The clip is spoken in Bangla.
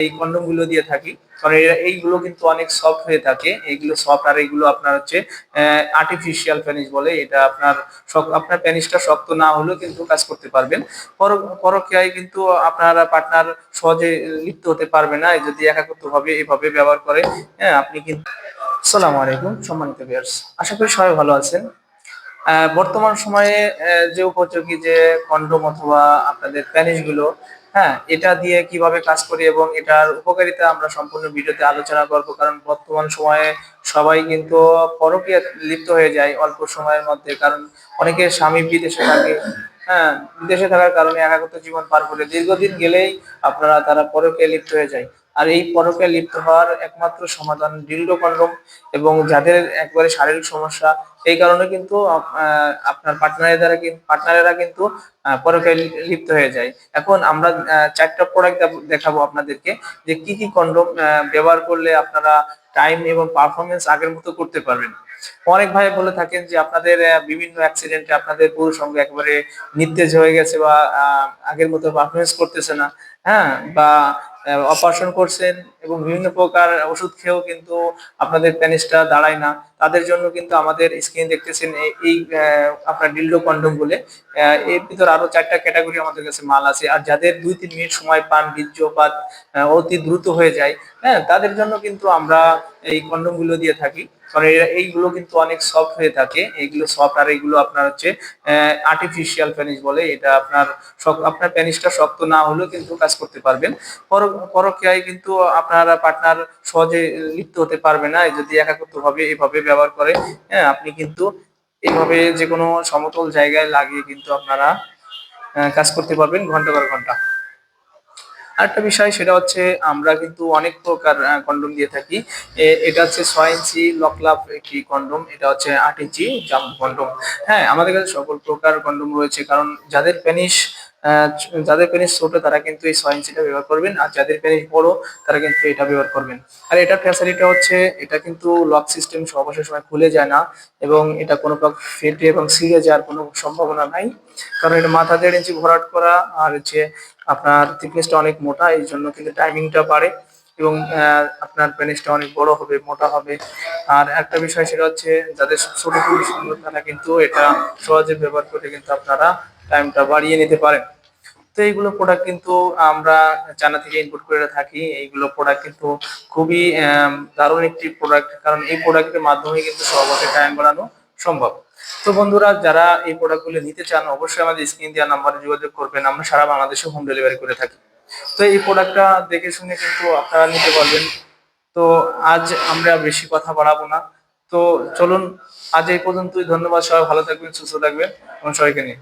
এই কন্ডোম গুলো দিয়ে থাকি। কারণ এইগুলো কিন্তু অনেক সফট হয়ে থাকে, এইগুলো সফট, আর এইগুলো আপনার হচ্ছে আর্টিফিশিয়াল পেনিস বলে। এটা আপনার পেনিসটা শক্ত না হলেও কিন্তু কাজ করতে পারবেন। পরকীয়ায় কিন্তু আপনার পার্টনার সহজে লিপ্ত হতে পারবে না যদি একাকিত্ব ভাবে এভাবে ব্যবহার করে। হ্যাঁ, আপনি কিন্তু আসসালামু আলাইকুম সম্মানিত ভিউয়ার্স, আশা করি সবাই ভালো আছেন। বর্তমান সময়ে যে উপযোগী যে কন্ডোম অথবা আপনাদের প্যানিস গুলো, হ্যাঁ, এটা দিয়ে কিভাবে কাজ করি এবং এটার উপকারিতা আমরা সম্পূর্ণ ভিডিওতে আলোচনা করব। কারণ বর্তমান সময়ে সবাই কিন্তু পরকীয়া লিপ্ত হয়ে যায় অল্প সময়ের মধ্যে। কারণ অনেকের স্বামী বিদেশে থাকে, হ্যাঁ, বিদেশে থাকার কারণে একাকিত্ব জীবন পার করে দীর্ঘদিন গেলেই তারা পরকীয়া লিপ্ত হয়ে যায়। আর এই পরকীয়া লিপ্ত হওয়ার একমাত্র সমাধান ডিলডো কন্ডোম। এবং যাদের একবারে শারীরিক সমস্যা, এই কারণে কিন্তু আপনার পার্টনারেরা কিন্তু পরকীয়ায় লিপ্ত হয়ে যায়। এখন আমরা চারটা প্রোডাক্ট দেখাবো আপনাদেরকে, যে কি কি কন্ডোম ব্যবহার করলে আপনারা টাইম এবং পারফরমেন্স আগের মতো করতে পারবেন। অনেক ভাই বলে থাকেন যে আপনাদের বিভিন্ন অ্যাক্সিডেন্টে আপনাদের পুরুষ অঙ্গ একেবারে নিস্তেজ হয়ে গেছে বা আগের মতো পারফরমেন্স করতেছে না। হ্যাঁ, বা অপারেশন করছেন এবং বিভিন্ন প্রকার ওষুধ খেয়েও কিন্তু আপনাদের পেনিসটা দাঁড়ায় না। তাদের জন্য কিন্তু আমাদের স্ক্রিন দেখতেছেন এই আপনার ডিলডো কন্ডোম বলে। এর ভিতর আরো চারটা ক্যাটাগরি আমাদের কাছে মাল আছে। আর যাদের 2-3 মিনিট সময় পান, বীর্যপাত অতি দ্রুত হয়ে যায়, হ্যাঁ, তাদের জন্য কিন্তু আমরা এই কন্ডোম গুলো দিয়ে থাকি। কারণ এইগুলো কিন্তু অনেক সফট হয়ে থাকে, এইগুলো সফট, আর এইগুলো আপনার হচ্ছে আর্টিফিশিয়াল পেনিস বলে। এটা আপনার পেনিসটা শক্ত না হলেও কিন্তু কাজ করতে পারবেন। পরকীয়ায় কিন্তু পার্টনার সহজে লিপ্ত হতে পারবে না যদি একাকিত্ব ভাবে এভাবে ব্যবহার করে। হ্যাঁ, আপনি কিন্তু এইভাবে যে কোনো সমতল জায়গায় লাগিয়ে কিন্তু আপনারা কাজ করতে পারবেন ঘন্টা পর ঘন্টা। আরেকটা বিষয় সেটা হচ্ছে আমরা কিন্তু অনেক প্রকার কন্ডোম দিয়ে থাকি। এটা হচ্ছে 6 ইঞ্চি লকলাভ একটি কন্ডোম, এটা হচ্ছে 8 ইঞ্চি জাম্প কন্ডোম। হ্যাঁ, আমাদের কাছে সকল প্রকার কন্ডোম রয়েছে। কারণ যাদের পেনিস ছোট তারা কিন্তু এই 6 ইঞ্চিটা ব্যবহার করবেন, আর যাদের পেনিস বড় তারা কিন্তু এটা ব্যবহার করবেন। আর এটার ফ্যাসিলিটি হচ্ছে এটা কিন্তু লক সিস্টেম, অবসর সময় খুলে যায় না এবং এটা কোনো ফেটে এবং ছিঁড়ে যাওয়ার কোনো সম্ভাবনা নাই। কারণ এটা মাথা 1.5 ইঞ্চি ভরাট করা, আর হচ্ছে আপনার থিকনেসটা অনেক মোটা, এই জন্য কিন্তু টাইমিংটা বাড়ে এবং আপনার পেনিসটা অনেক বড় হবে, মোটা হবে। আর একটা বিষয় সেটা হচ্ছে যাদের ছোট পুরুষ তারা কিন্তু এটা সহজে ব্যবহার করে কিন্তু আপনারা টাইমটা বাড়িয়ে নিতে পারেন। তো এইগুলো প্রোডাক্ট কিন্তু আমরা চায়না থেকে ইম্পোর্ট করে থাকি। এইগুলো প্রোডাক্ট কিন্তু খুবই দারুণ একটি প্রোডাক্ট, কারণ এই প্রোডাক্টের মাধ্যমে কিন্তু সহজে টাইম বাড়ানো সম্ভব। তো বন্ধুরা, যারা এই প্রোডাক্টগুলো নিতে চান অবশ্যই আমাদের স্ক্রিন দেওয়া নাম্বারে যোগাযোগ করবেন। আমরা সারা বাংলাদেশে হোম ডেলিভারি করে থাকি। তো এই প্রোডাক্টটা দেখে শুনে কিন্তু আপনারা নিতে পারবেন। তো আজ আমরা বেশি কথা বাড়াবো না। তো চলুন, আজ এই পর্যন্তই। ধন্যবাদ, সবাই ভালো থাকবেন, সুস্থ থাকবেন এবং সবাইকে নিয়ে